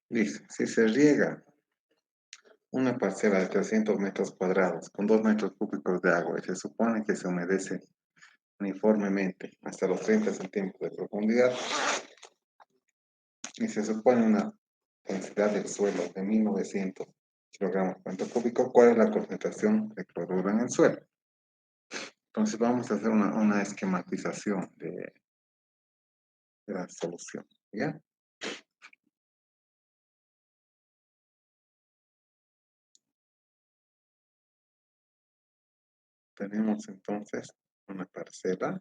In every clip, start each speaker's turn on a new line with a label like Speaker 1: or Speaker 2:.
Speaker 1: Dice, si se riega una parcela de 300 metros cuadrados con 2 metros cúbicos de agua y se supone que se humedece uniformemente hasta los 30 centímetros de profundidad y se supone una densidad del suelo de 1900 kilogramos por metro cúbico, ¿cuál es la concentración de cloruro en el suelo? Entonces vamos a hacer una esquematización de la solución, ¿ya? Tenemos entonces una parcela,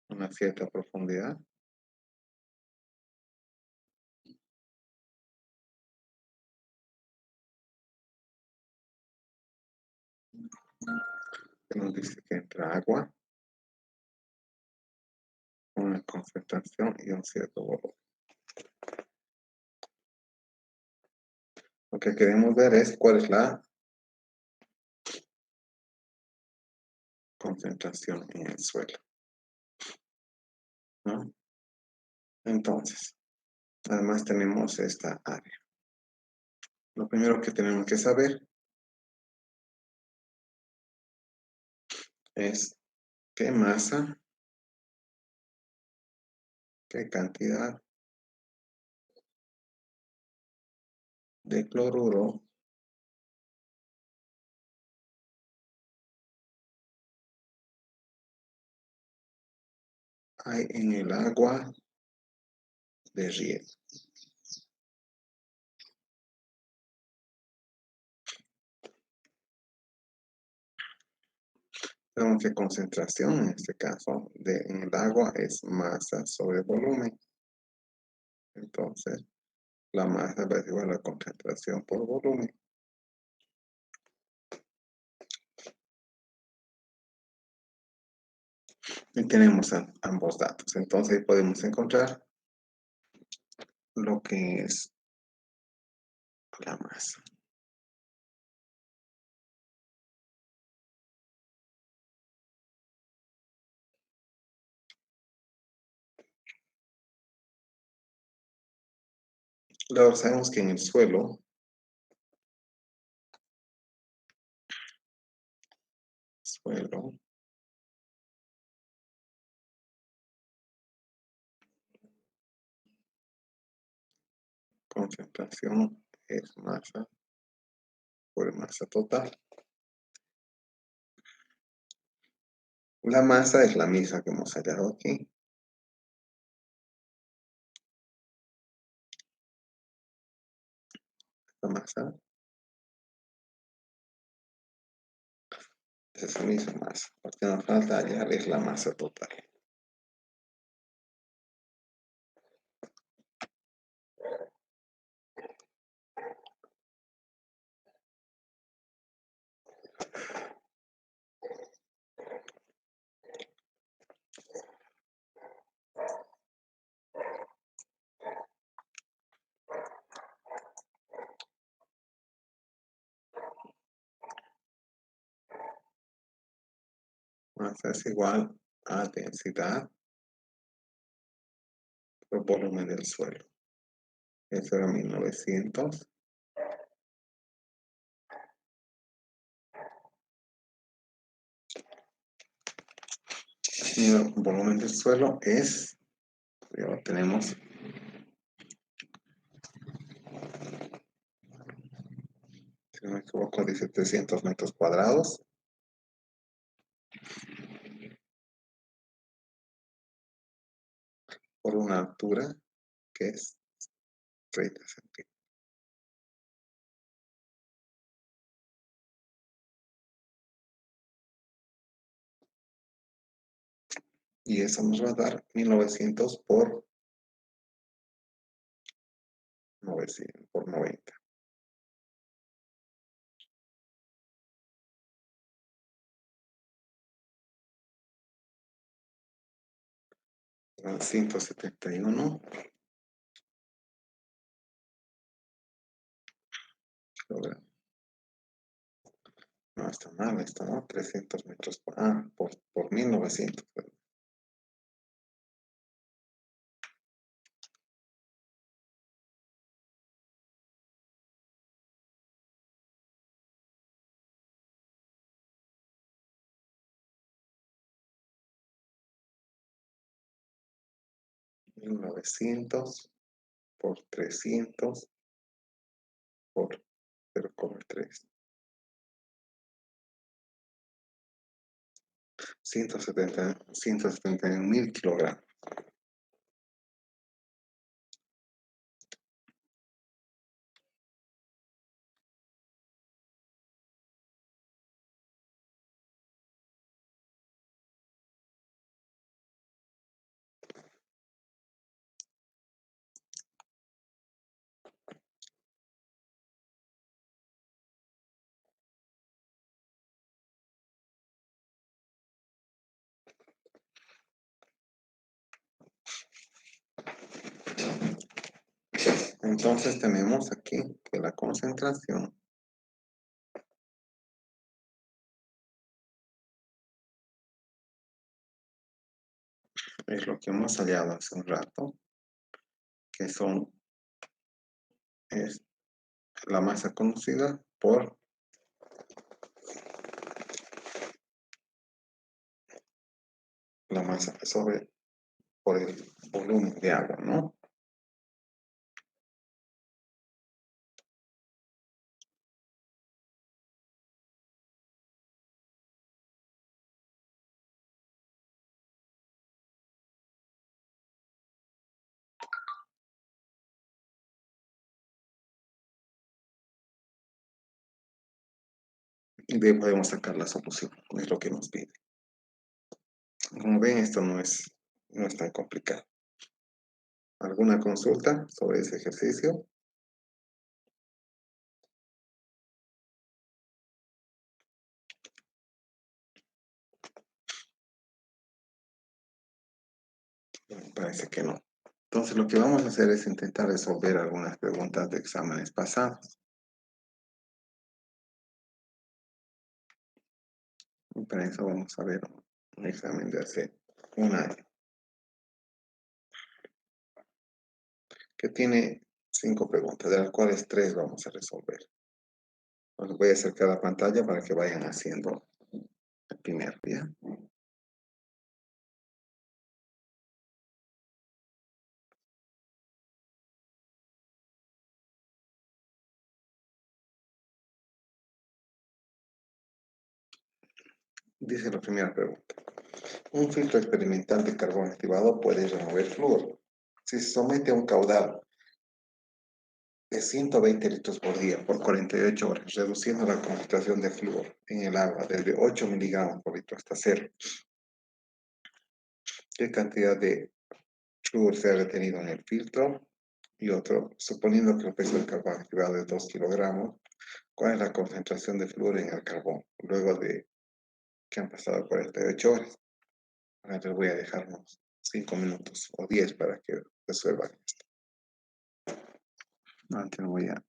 Speaker 1: una cierta profundidad, que nos dice que entra agua, una concentración y un cierto volumen. Lo que queremos ver es cuál es la concentración en el suelo, ¿no? Entonces, además tenemos esta área. Lo primero que tenemos que saber es qué masa, qué cantidad de cloruro hay en el agua de riego. Sabemos que concentración, en este caso, en el agua es masa sobre volumen. Entonces, la masa va a ser igual a la concentración por volumen. Y tenemos ambos datos. Entonces, podemos encontrar lo que es la masa. Luego sabemos que en el suelo, concentración es masa por masa total. La masa es la misma que hemos hallado aquí. La masa es esa misma masa. Lo que nos falta hallar es la masa total. Masa es igual a densidad por volumen del suelo. Eso era 1900. Y el volumen del suelo es, ya tenemos, si no me equivoco, dice 300 metros cuadrados. Por una altura que es 30 centímetros. Y eso nos va a dar 1900 por 900, por 90. 171 kilogramos. No, está mal, está mal. 300 metros por 1900. 1900 por 300 por 0,3. 171.000 kilogramos. Entonces tenemos aquí que la concentración es lo que hemos hallado hace un rato, que es la masa conocida por la masa por el volumen de agua, ¿no? Y de ahí podemos sacar la solución, es lo que nos pide. Como ven, esto no es tan complicado. ¿Alguna consulta sobre ese ejercicio? Me parece que no. Entonces lo que vamos a hacer es intentar resolver algunas preguntas de exámenes pasados. Y para eso vamos a ver un examen de hace un año, que tiene 5 preguntas, de las cuales 3 vamos a resolver. Os voy a acercar la pantalla para que vayan haciendo el primer día. Dice la primera pregunta. Un filtro experimental de carbón activado puede remover flúor. Si se somete a un caudal de 120 litros por día por 48 horas, reduciendo la concentración de flúor en el agua desde 8 miligramos por litro hasta 0, ¿qué cantidad de flúor se ha retenido en el filtro? Y otro, suponiendo que el peso del carbón activado es 2 kilogramos, ¿cuál es la concentración de flúor en el carbón luego de que han pasado 48 horas? Ahora les voy a dejar unos 5 minutos o 10 para que resuelvan esto. Antes voy a...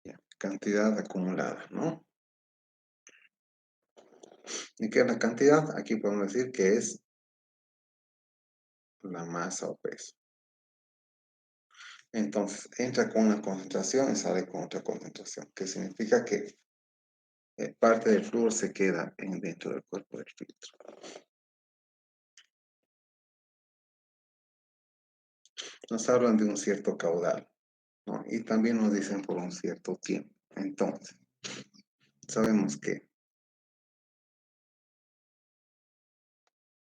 Speaker 1: Ya, cantidad acumulada, ¿no? ¿Y qué es la cantidad? Aquí podemos decir que es la masa o peso. Entonces, entra con una concentración y sale con otra concentración, que significa que parte del flúor se queda dentro del cuerpo del filtro. Nos hablan de un cierto caudal, ¿no? Y también nos dicen por un cierto tiempo. Entonces, sabemos que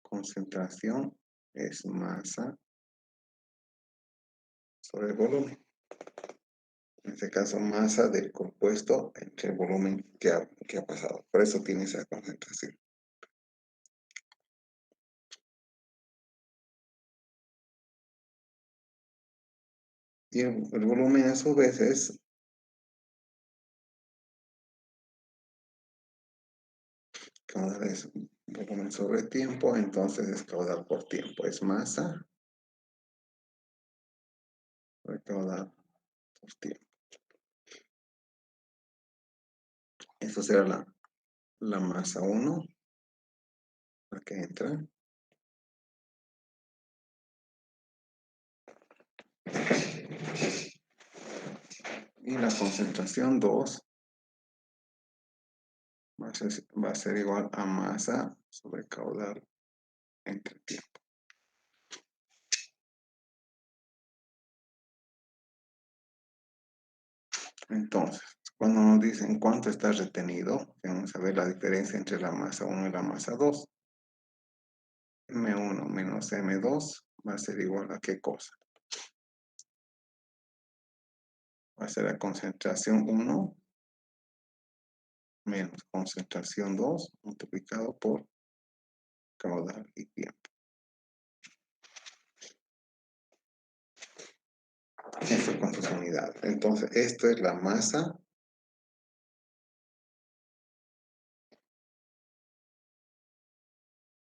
Speaker 1: concentración es masa sobre volumen. En este caso, masa del compuesto entre el volumen que ha pasado. Por eso tiene esa concentración. Y el volumen a su vez es caudal es volumen sobre tiempo, entonces es caudal por tiempo. Es masa sobre caudal por tiempo. Esto será la masa 1, la que entra. Y la concentración 2 va a ser igual a masa sobre caudal entre el tiempo. Entonces, cuando nos dicen cuánto está retenido, vamos a ver la diferencia entre la masa 1 y la masa 2. M1 menos M2 va a ser igual a ¿qué cosa? Va a ser la concentración 1 menos concentración 2 multiplicado por caudal y tiempo. Esto con sus unidades. Entonces, esto es la masa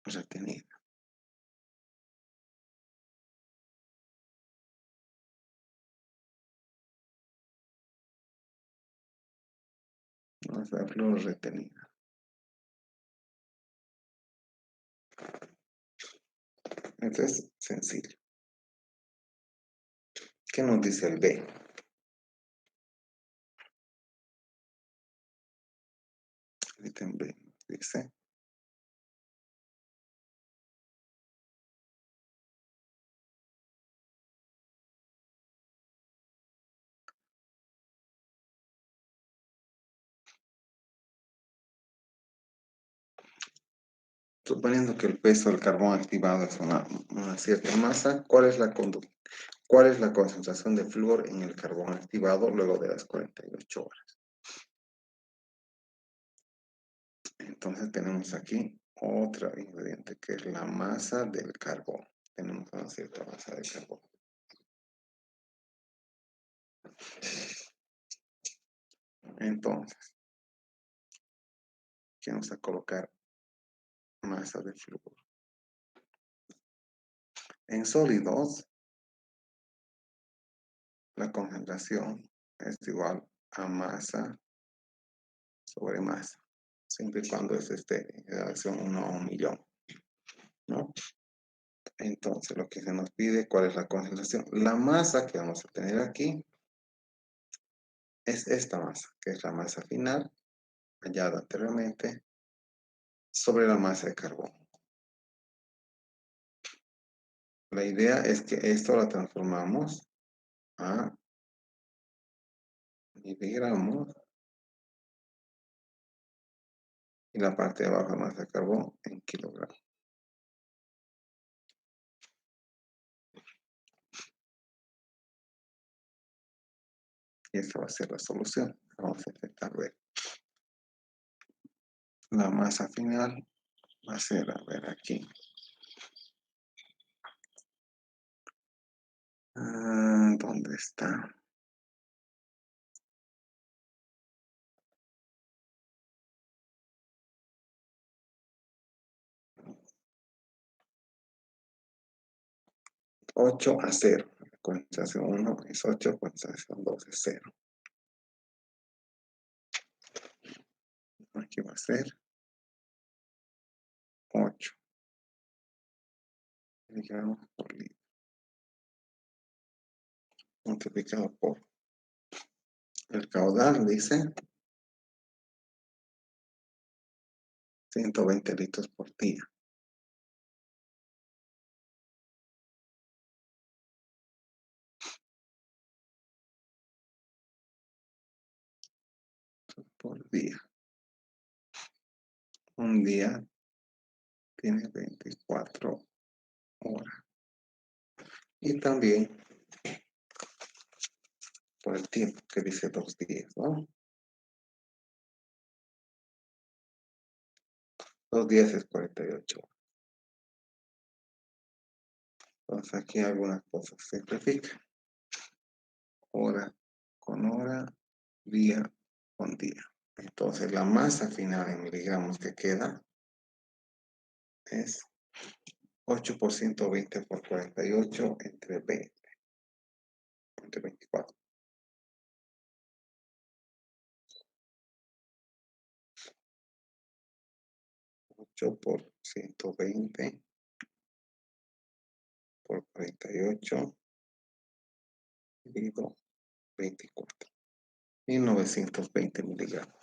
Speaker 1: retenida. Vamos a verlo retenida. Esto es sencillo. ¿Qué nos dice el B? El ítem B dice suponiendo que el peso del carbón activado es una cierta masa, ¿cuál es la concentración de flúor en el carbón activado luego de las 48 horas? Entonces tenemos aquí otro ingrediente que es la masa del carbón. Tenemos una cierta masa de carbón. Entonces, ¿qué vamos a colocar? Masa de flúor. En sólidos, la concentración es igual a masa sobre masa, siempre y cuando es en relación 1 a 1.000.000, ¿no? Entonces, lo que se nos pide, ¿cuál es la concentración? La masa que vamos a tener aquí es esta masa, que es la masa final, hallada anteriormente, sobre la masa de carbón. La idea es que esto lo transformamos a miligramos y la parte de abajo de masa de carbón en kilogramos. Y esta va a ser la solución. Vamos a intentar ver. La masa final va a ser, a ver aquí. ¿Dónde está? Ocho a 0. Concentración 1 es 8, concentración 2 es 0. Aquí va a ser 8 miligramos por litro. Multiplicado por el caudal, dice 120 litros por día. Por día. Un día tiene 24 horas. Y también por el tiempo que dice 2 días, ¿no? 2 días es 48 horas. Entonces aquí algunas cosas se simplifican. Hora con hora, día con día. Entonces la masa final en miligramos que queda es 8 por 120 por 48 entre 20, entre 24. 8 por 120 por 48 dividido 24. 1920 miligramos.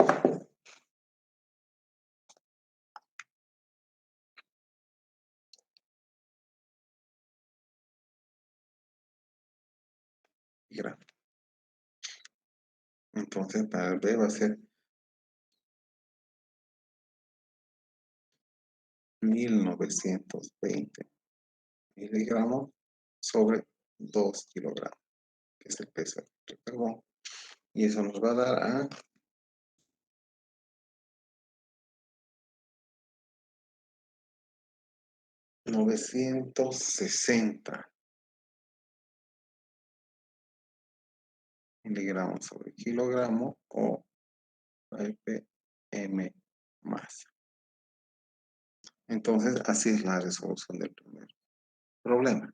Speaker 1: miligramos. Entonces, para el B va a ser 1920 miligramos sobre 2 kilogramos, que es el peso del carbón. Y eso nos va a dar a 960 miligramos sobre kilogramo o ppm más. Entonces, así es la resolución del primer problema.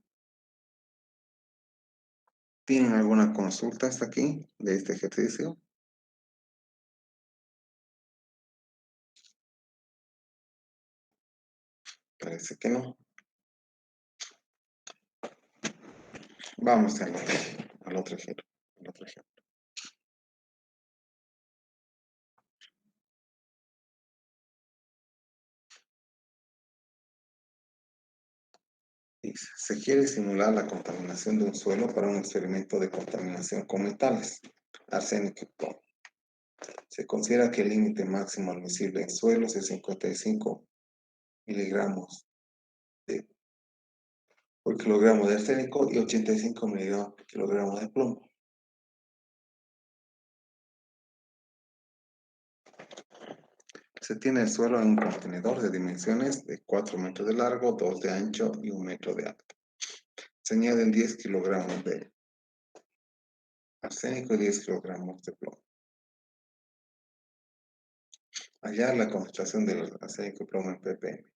Speaker 1: ¿Tienen alguna consulta hasta aquí de este ejercicio? Parece que no. Vamos al otro ejemplo. Dice, se quiere simular la contaminación de un suelo para un experimento de contaminación con metales, arsénico y plomo. Se considera que el límite máximo admisible en suelos es 55 miligramos por kilogramo de arsénico y 85 miligramos por kilogramo de plomo. Se tiene el suelo en un contenedor de dimensiones de 4 metros de largo, 2 de ancho y 1 metro de alto. Se añaden 10 kilogramos de arsénico y 10 kilogramos de plomo. Hallar la concentración del arsénico y plomo en ppm.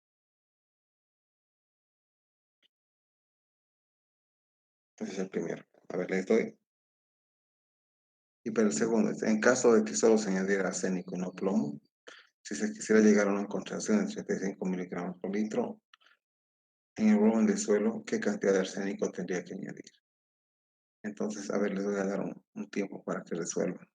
Speaker 1: Ese es el primero. A ver, les doy. Y para el segundo, en caso de que solo se añadiera arsénico y no plomo, si se quisiera llegar a una concentración de 35 miligramos por litro en el volumen del suelo, ¿qué cantidad de arsénico tendría que añadir? Entonces, a ver, les voy a dar un tiempo para que resuelvan.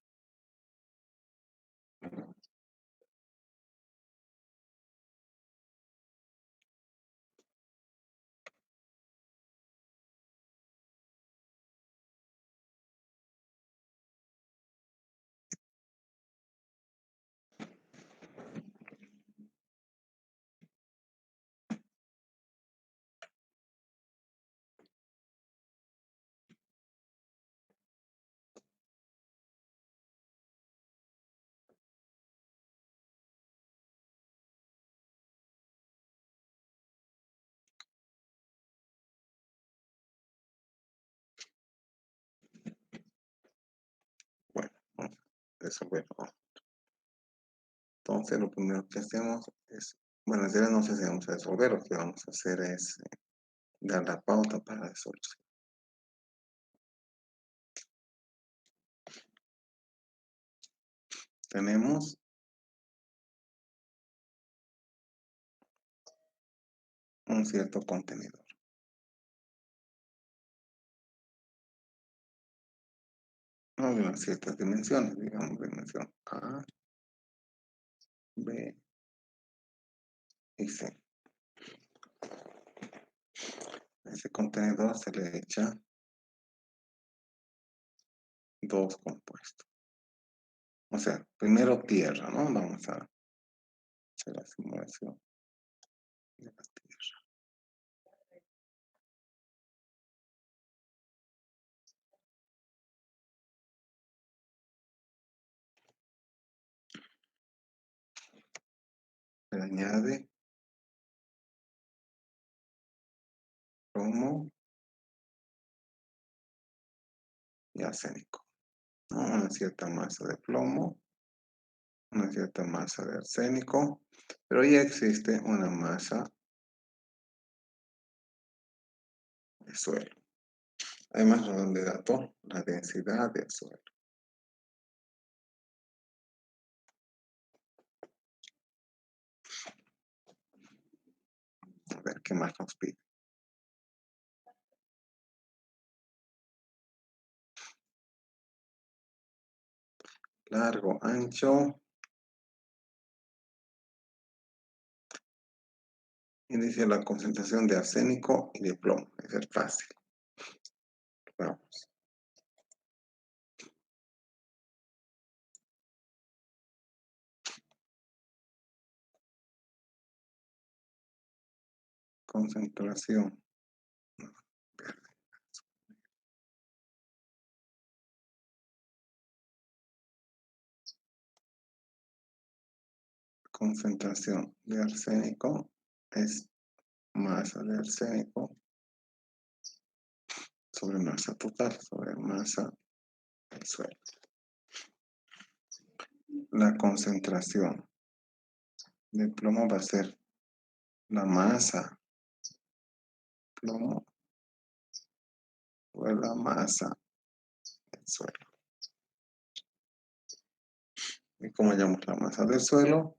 Speaker 1: Bueno, vamos a resolverlo. Entonces, lo primero que hacemos es, bueno, en realidad no sé si vamos a resolver, lo que vamos a hacer es dar la pauta para la resolución. Tenemos un cierto contenedor. No de unas ciertas dimensiones, digamos, dimensión A, B y C. A ese contenedor se le echa dos compuestos. O sea, primero tierra, ¿no? Vamos a hacer la simulación de la tierra. Se le añade plomo y arsénico, ¿no? Una cierta masa de plomo, una cierta masa de arsénico, pero ya existe una masa de suelo. Además, nos dan de dato la densidad del suelo. A ver, ¿qué más nos pide? Largo, ancho. Y dice la concentración de arsénico y de plomo. Es el fácil. Vamos. concentración de arsénico es masa de arsénico sobre masa total, sobre masa del suelo. La concentración de plomo va a ser la masa plomo sobre la masa del suelo. Y como hallamos la masa del suelo,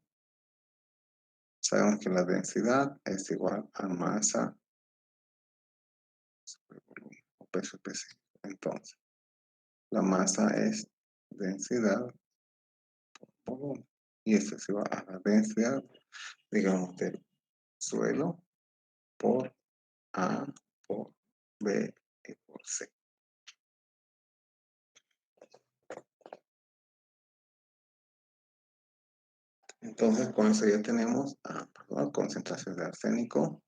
Speaker 1: sabemos que la densidad es igual a masa sobre volumen o peso específico. Entonces, la masa es densidad por volumen. Y esto es igual a la densidad, digamos, del suelo por A por B y por C. Entonces, con eso ya tenemos concentración de arsénico.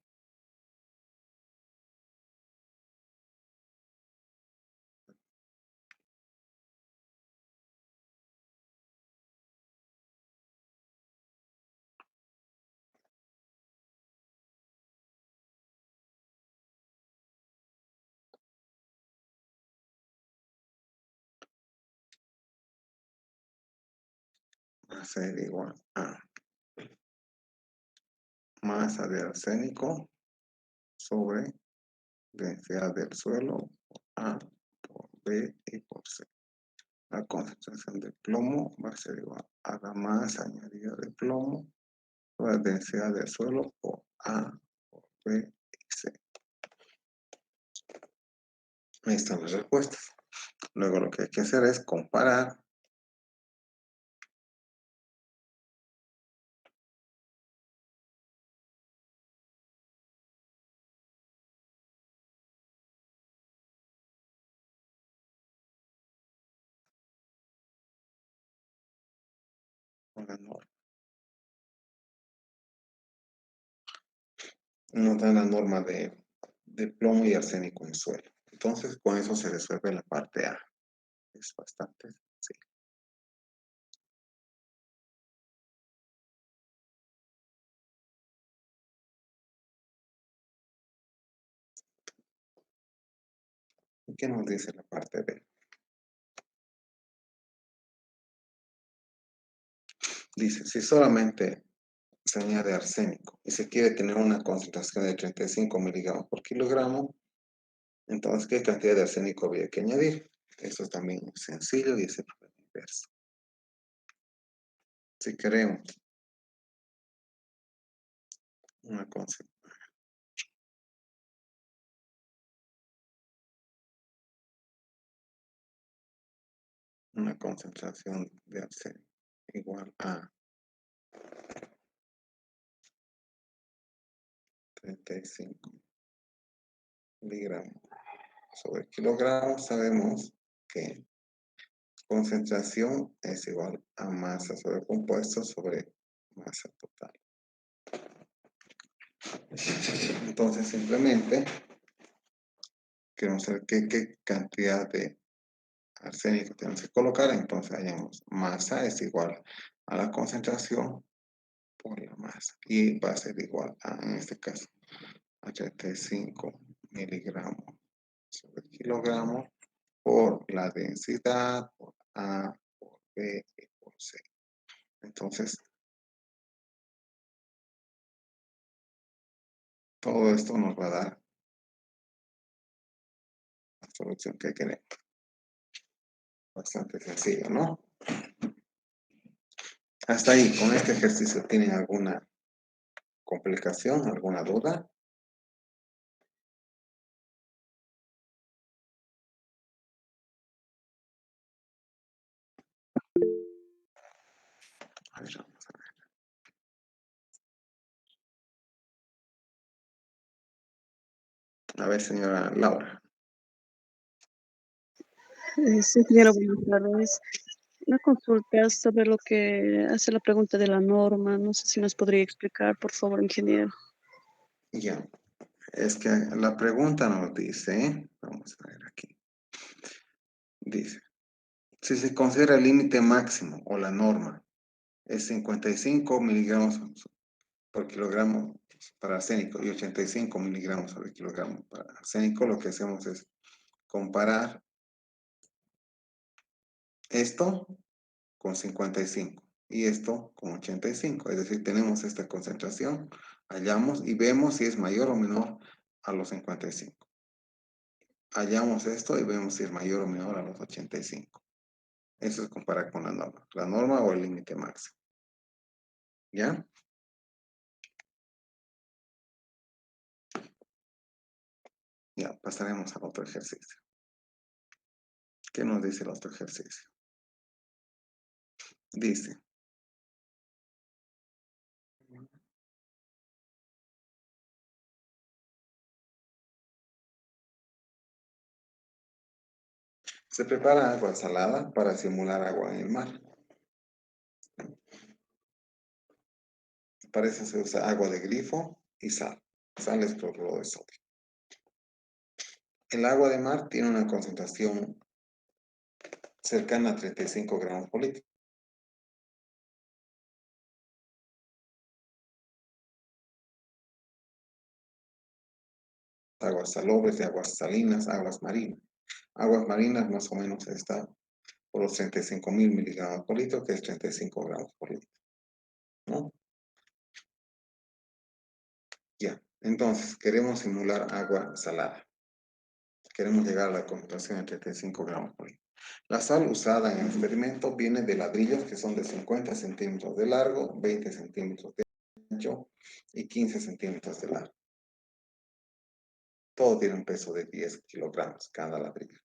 Speaker 1: Va a ser igual a masa de arsénico sobre densidad del suelo por A por B y por C. La concentración de plomo va a ser igual a la masa añadida de plomo sobre la densidad del suelo por A por B y C. Ahí están las respuestas. Luego lo que hay que hacer es comparar con la norma. Nos da la norma de plomo y arsénico en suelo. Entonces, con eso se resuelve la parte A. Es bastante sencillo. ¿Y qué nos dice la parte B? Dice, si solamente se añade arsénico y se quiere tener una concentración de 35 miligramos por kilogramo, entonces, ¿qué cantidad de arsénico había que añadir? Eso es también sencillo y es el problema inverso. Si queremos una concentración de arsénico igual a 35 miligramos sobre kilogramo, sabemos que concentración es igual a masa sobre compuesto sobre masa total. Entonces, simplemente queremos saber qué cantidad de arsénico tenemos que colocar. Entonces, hallamos masa es igual a la concentración por la masa. Y va a ser igual a, en este caso, a 35 miligramos sobre kilogramo por la densidad, por A, por B y por C. Entonces, todo esto nos va a dar la solución que queremos. Bastante sencillo, ¿no? Hasta ahí, con este ejercicio, ¿tienen alguna complicación, alguna duda? A ver, vamos a ver. A ver, señora Laura.
Speaker 2: Sí, ingeniero, buenas tardes. Una consulta sobre lo que hace la pregunta de la norma. No sé si nos podría explicar, por favor, ingeniero.
Speaker 1: Ya. Es que la pregunta nos dice, vamos a ver aquí, dice, si se considera el límite máximo o la norma es 55 miligramos por kilogramo para arsénico y 85 miligramos por kilogramo para arsénico, lo que hacemos es comparar esto con 55 y esto con 85. Es decir, tenemos esta concentración, hallamos y vemos si es mayor o menor a los 55. Hallamos esto y vemos si es mayor o menor a los 85. Eso es comparar con la norma o el límite máximo. ¿Ya? Ya, pasaremos al otro ejercicio. ¿Qué nos dice el otro ejercicio? Dice, se prepara agua salada para simular agua en el mar. Para eso se usa agua de grifo y sal. Sal es cloruro de sodio. El agua de mar tiene una concentración cercana a 35 gramos por litro. Aguas salobres y aguas salinas, aguas marinas. Aguas marinas más o menos está por los 35.000 miligramos por litro, que es 35 gramos por litro. ¿No? Ya. Entonces, queremos simular agua salada. Queremos llegar a la concentración de 35 gramos por litro. La sal usada en el experimento viene de ladrillos que son de 50 centímetros de largo, 20 centímetros de ancho y 15 centímetros de largo. Todo tiene un peso de 10 kilogramos cada ladrillo.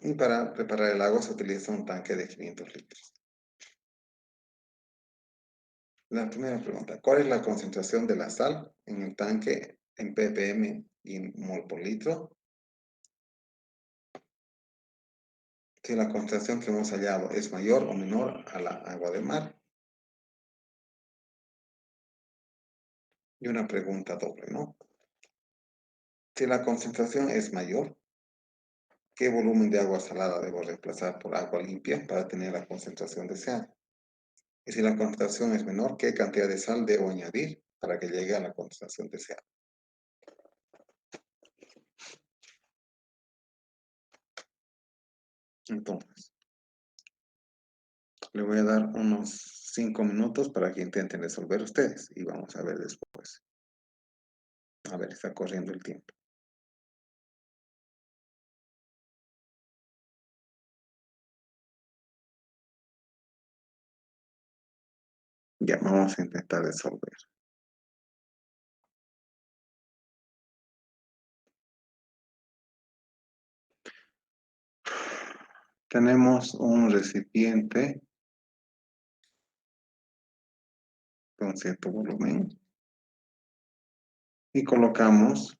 Speaker 1: Y para preparar el agua se utiliza un tanque de 500 litros. La primera pregunta, ¿cuál es la concentración de la sal en el tanque en ppm y en mol por litro? Si la concentración que hemos hallado es mayor o menor a la agua de mar. Y una pregunta doble, ¿no? Si la concentración es mayor, ¿qué volumen de agua salada debo reemplazar por agua limpia para tener la concentración deseada? Y si la concentración es menor, ¿qué cantidad de sal debo añadir para que llegue a la concentración deseada? Entonces, le voy a dar unos 5 minutos para que intenten resolver ustedes y vamos a ver después. A ver, está corriendo el tiempo. Ya, vamos a intentar resolver. Tenemos un recipiente con cierto volumen y colocamos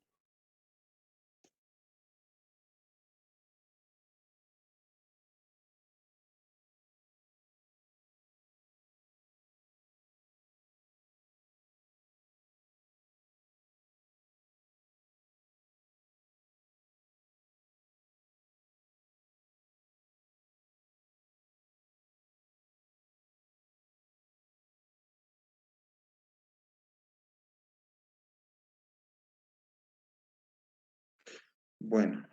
Speaker 1: bueno,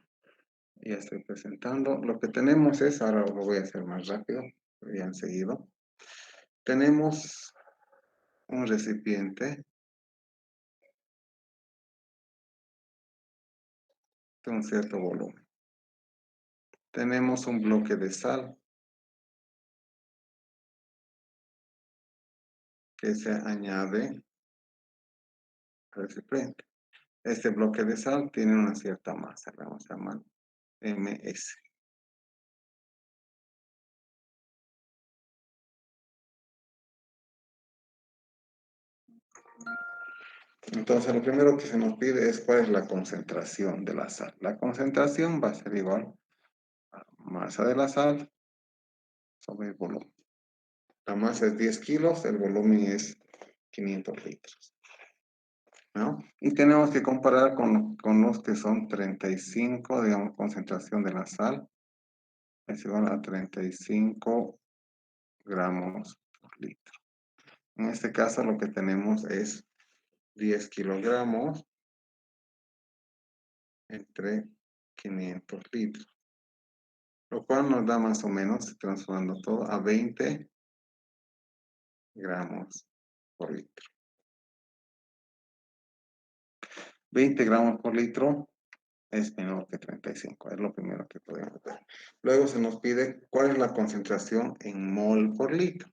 Speaker 1: ya estoy presentando. Lo que tenemos es, ahora lo voy a hacer más rápido, bien seguido. Tenemos un recipiente de un cierto volumen. Tenemos un bloque de sal que se añade al recipiente. Este bloque de sal tiene una cierta masa, le vamos a llamar ms. Entonces, lo primero que se nos pide es cuál es la concentración de la sal. La concentración va a ser igual a masa de la sal sobre el volumen. La masa es 10 kilos, el volumen es 500 litros. ¿No? Y tenemos que comparar con los que son 35, digamos, concentración de la sal. Es igual a 35 gramos por litro. En este caso lo que tenemos es 10 kilogramos entre 500 litros. Lo cual nos da más o menos, transformando todo, a 20 gramos por litro. 20 gramos por litro es menor que 35, es lo primero que podemos ver. Luego se nos pide cuál es la concentración en mol por litro.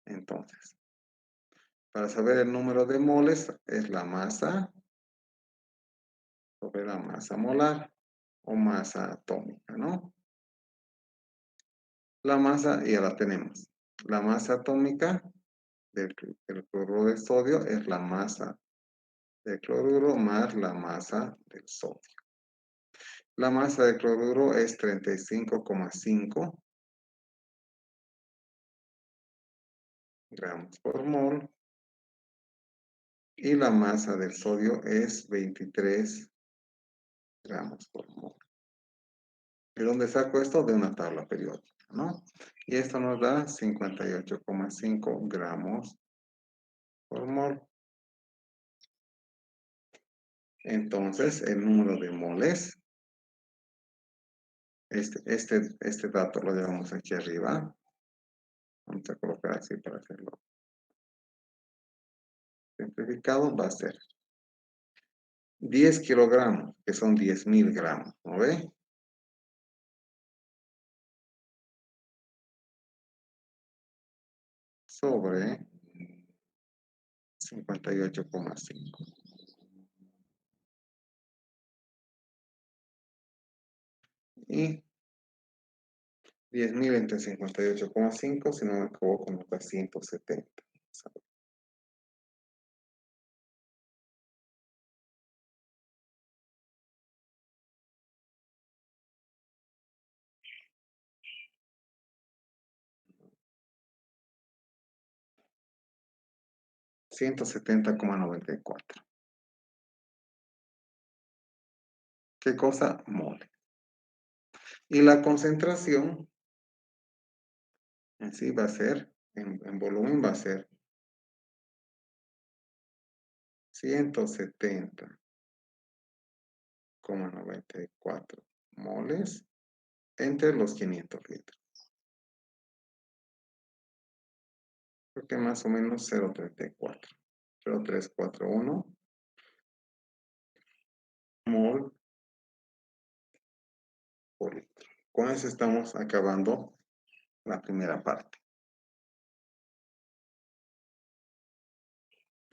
Speaker 1: Entonces, para saber el número de moles es la masa sobre la masa molar o masa atómica, ¿no? La masa ya la tenemos. La masa atómica del cloruro de sodio es la masa del cloruro más la masa del sodio. La masa del cloruro es 35,5 gramos por mol y la masa del sodio es 23 gramos por mol. ¿De dónde saco esto? De una tabla periódica, ¿no? Y esto nos da 58,5 gramos por mol. Entonces, el número de moles, este dato lo llevamos aquí arriba. Vamos a colocar así para hacerlo simplificado. Va a ser 10 kilogramos, que son 10.000 gramos, ¿no ve? Sobre 58,5. Y 10.000 entre 58,5, si no me equivoco, nos da 170. 170,94. ¿Qué cosa? Mole. Y la concentración en sí va a ser, en volumen va a ser 170,94 moles entre los 500 litros. Porque más o menos 0,34. 0,341 mol por litro. Con eso estamos acabando la primera parte.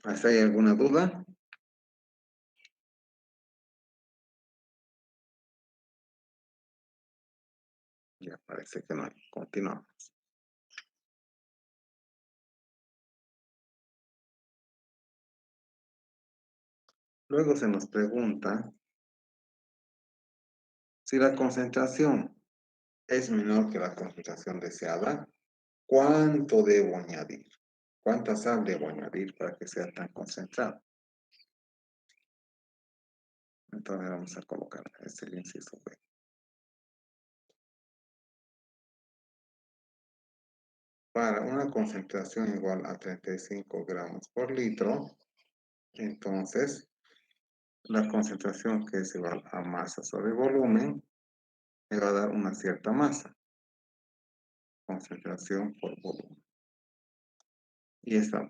Speaker 1: ¿Hasta hay alguna duda? Ya parece que no hay. Continuamos. Luego se nos pregunta si la concentración es menor que la concentración deseada, ¿cuánto debo añadir? ¿Cuánta sal debo añadir para que sea tan concentrado? Entonces vamos a colocar este inciso B. Para una concentración igual a 35 gramos por litro, entonces la concentración que es igual a masa sobre volumen me va a dar una cierta masa. Concentración por volumen. Y esta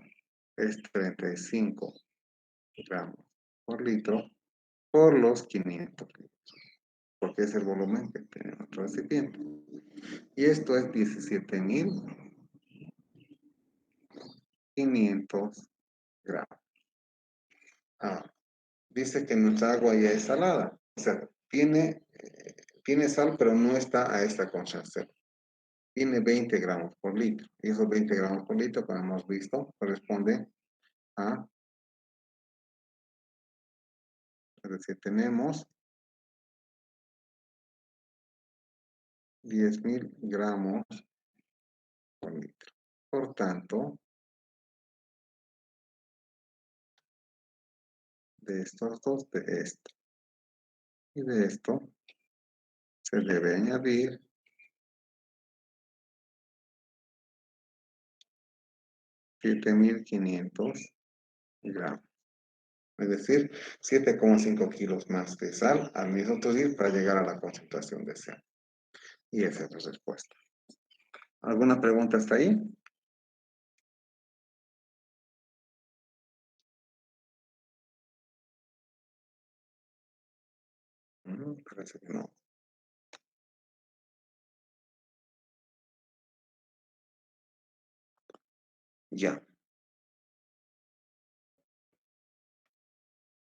Speaker 1: es 35 gramos por litro por los 500 litros, porque es el volumen que tiene nuestro recipiente. Y esto es 17.500 gramos. Dice que nuestra agua ya es salada, o sea, tiene sal, pero no está a esta concentración. Tiene 20 gramos por litro, y esos 20 gramos por litro, como hemos visto, corresponden a Es decir, tenemos 10.000 gramos por litro. Por tanto, de estos dos, de esto y de esto, se debe añadir 7.500 gramos. Es decir, 7,5 kilos más de sal al mismo tiempo para llegar a la concentración deseada. Y esa es la respuesta. ¿Alguna pregunta hasta ahí? Parece que no. Ya.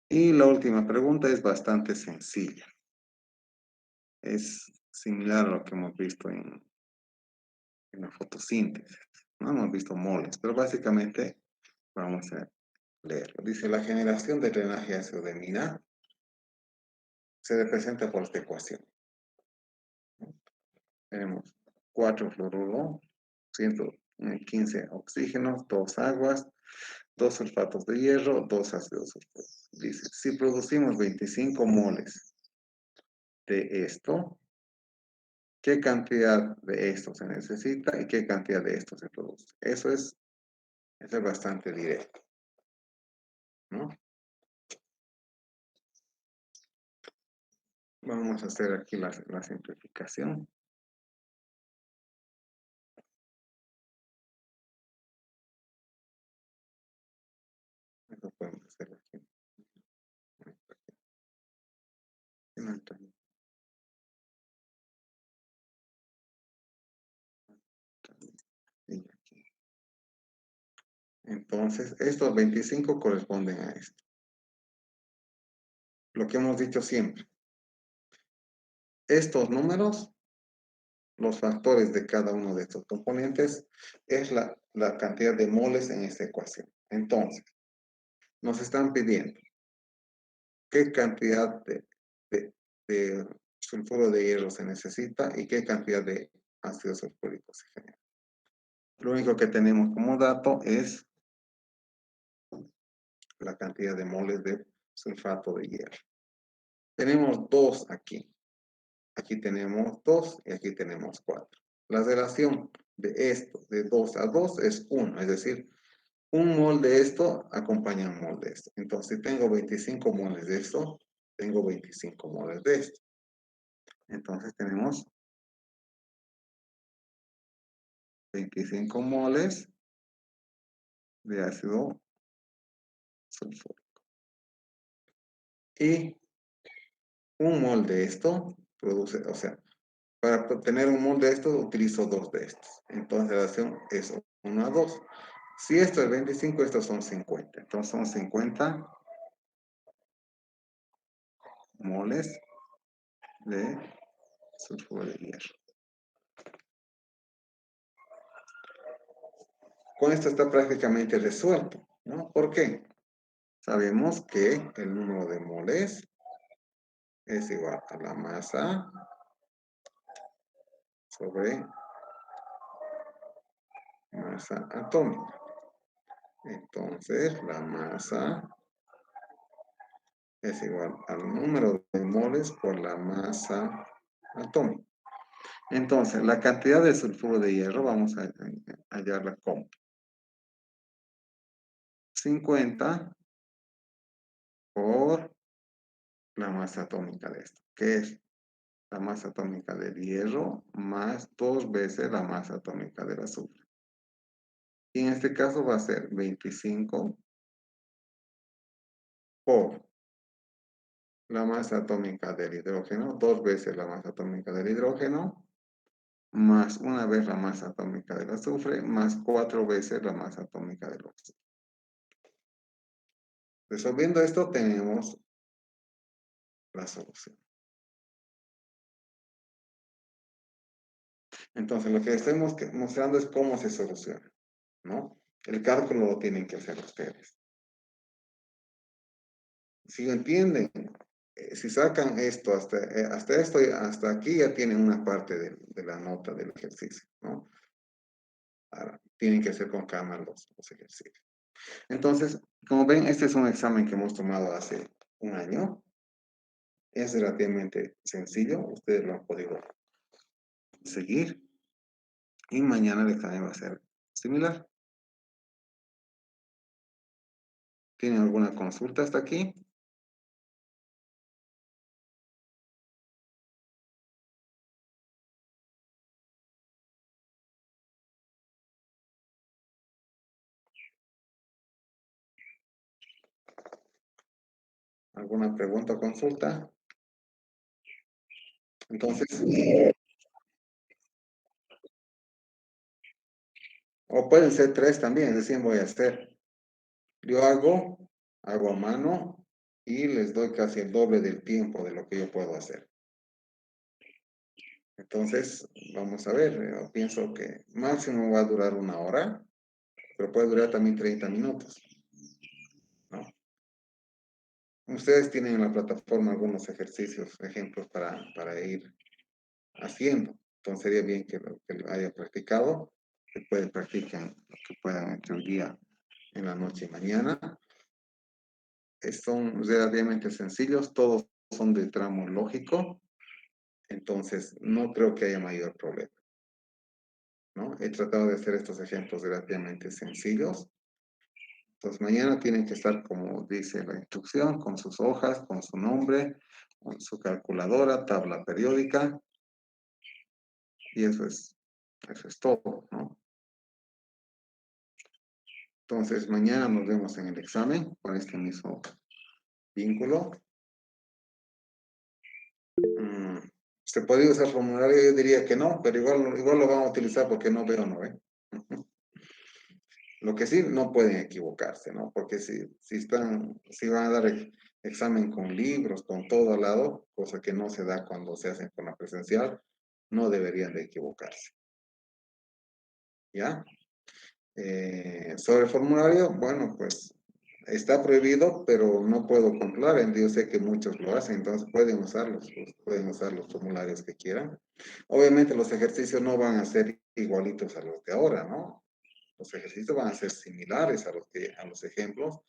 Speaker 1: Y la última pregunta es bastante sencilla. Es similar a lo que hemos visto en la fotosíntesis. No hemos visto moles, pero básicamente vamos a leerlo. Dice, la generación de drenaje ácido de mina se representa por esta ecuación. Tenemos 4 fluoruro, 115 oxígenos, 2 aguas, 2 sulfatos de hierro, 2 ácidos sulfúricos. Dice, si producimos 25 moles de esto, ¿qué cantidad de esto se necesita y qué cantidad de esto se produce? Eso es bastante directo, ¿no? Vamos a hacer aquí la simplificación. Eso podemos hacer aquí. Y aquí. Entonces, estos 25 corresponden a esto. Lo que hemos dicho siempre. Estos números, los factores de cada uno de estos componentes, es la cantidad de moles en esta ecuación. Entonces, nos están pidiendo qué cantidad de sulfuro de hierro se necesita y qué cantidad de ácido sulfúrico se genera. Lo único que tenemos como dato es la cantidad de moles de sulfato de hierro. Tenemos 2 aquí. Aquí tenemos 2 y aquí tenemos 4. La relación de esto, de 2 a 2, es 1. Es decir, un mol de esto acompaña un mol de esto. Entonces, si tengo 25 moles de esto, tengo 25 moles de esto. Entonces, tenemos 25 moles de ácido sulfúrico. Y un mol de esto produce, o sea, para obtener un mol de esto utilizo 2 de estos. Entonces la relación es 1 a 2. Si esto es 25, estos son 50. Entonces son 50 moles de sulfuro de hierro. Con esto está prácticamente resuelto, ¿no? ¿Por qué? Sabemos que el número de moles es igual a la masa sobre masa atómica. Entonces, la masa es igual al número de moles por la masa atómica. Entonces, la cantidad de sulfuro de hierro vamos a hallarla como 50 por la masa atómica de esto, que es la masa atómica del hierro más 2 veces la masa atómica del azufre. Y en este caso va a ser 25 por la masa atómica del hidrógeno, 2 veces la masa atómica del hidrógeno, más 1 vez la masa atómica del azufre, más 4 veces la masa atómica del oxígeno. Resolviendo esto tenemos la solución. Entonces, lo que estoy mostrando es cómo se soluciona, ¿no? El cálculo lo tienen que hacer ustedes. Si lo entienden, Si sacan esto hasta esto, hasta aquí ya tienen una parte de la nota del ejercicio, ¿no? Ahora, tienen que hacer con calma los ejercicios. Entonces, como ven, este es un examen que hemos tomado hace un año. Es relativamente sencillo, ustedes lo han podido seguir. Y mañana el examen va a ser similar. ¿Tienen alguna consulta hasta aquí? ¿Alguna pregunta o consulta? Entonces, o pueden ser tres también, es decir, voy a hacer. Yo hago a mano y les doy casi el doble del tiempo de lo que yo puedo hacer. Entonces, vamos a ver, yo pienso que máximo va a durar 1 hora, pero puede durar también 30 minutos, ¿no? Ustedes tienen en la plataforma algunos ejercicios, ejemplos para ir haciendo. Entonces sería bien que lo haya practicado, que practiquen lo que puedan entre el día, en la noche y mañana. Son relativamente sencillos, todos son de tramo lógico, entonces no creo que haya mayor problema, ¿no? He tratado de hacer estos ejemplos relativamente sencillos. Entonces mañana tienen que estar, como dice la instrucción, con sus hojas, con su nombre, con su calculadora, tabla periódica, y eso es todo, ¿no? Entonces, mañana nos vemos en el examen con este mismo vínculo. ¿Se puede usar formulario? Yo diría que no, pero igual lo vamos a utilizar porque no veo, ¿no ve? Lo que sí, no pueden equivocarse, ¿no? Porque si van a dar examen con libros, con todo al lado, cosa que no se da cuando se hacen con la presencial, no deberían de equivocarse. ¿Ya? Sobre el formulario, bueno, pues está prohibido, pero no puedo controlar. Yo sé que muchos lo hacen, entonces pueden usar los formularios que quieran. Obviamente los ejercicios no van a ser igualitos a los de ahora, ¿no? Los ejercicios van a ser similares a los ejemplos,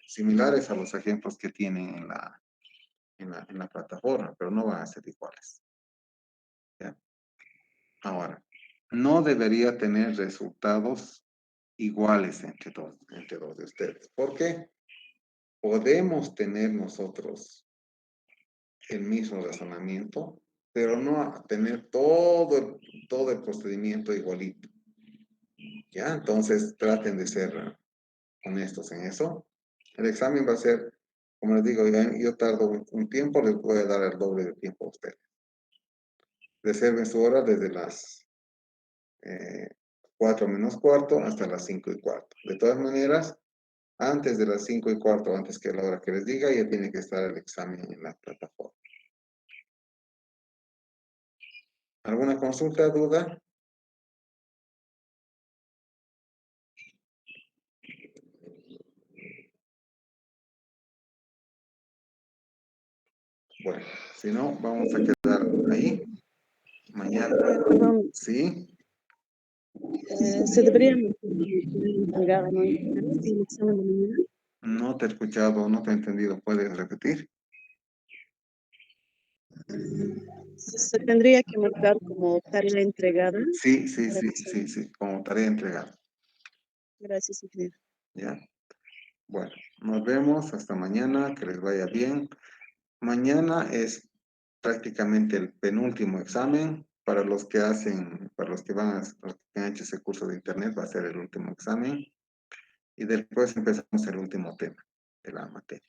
Speaker 1: similares a los ejemplos que tienen en la plataforma, pero no van a ser iguales. ¿Ya? Ahora, no debería tener resultados iguales entre dos de ustedes. ¿Por qué? Podemos tener nosotros el mismo razonamiento, pero no tener todo el procedimiento igualito. ¿Ya? Entonces traten de ser honestos en eso. El examen va a ser, como les digo, yo tardo un tiempo, les voy a dar el doble de tiempo a ustedes. Reserven su hora desde las 4 menos cuarto hasta las 5 y cuarto. De todas maneras, antes de las 5 y cuarto, antes que la hora que les diga, ya tiene que estar el examen en la plataforma. ¿Alguna consulta, duda? Bueno, si no, vamos a quedar ahí. Mañana.
Speaker 2: Perdón,
Speaker 1: ¿Sí?
Speaker 2: se debería entregar, ¿no? El examen de mañana.
Speaker 1: No te he escuchado, no te he entendido. ¿Puedes repetir?
Speaker 2: Se tendría que marcar como tarea entregada
Speaker 1: Sí, sí,
Speaker 2: para el
Speaker 1: sí, sí,
Speaker 2: examen.
Speaker 1: sí, como tarea entregada.
Speaker 2: Gracias, ingeniero.
Speaker 1: ¿Ya? Bueno, nos vemos hasta mañana, que les vaya bien. Mañana es prácticamente el penúltimo examen. Para los que los que han hecho ese curso de internet, va a ser el último examen. Y después empezamos el último tema de la materia.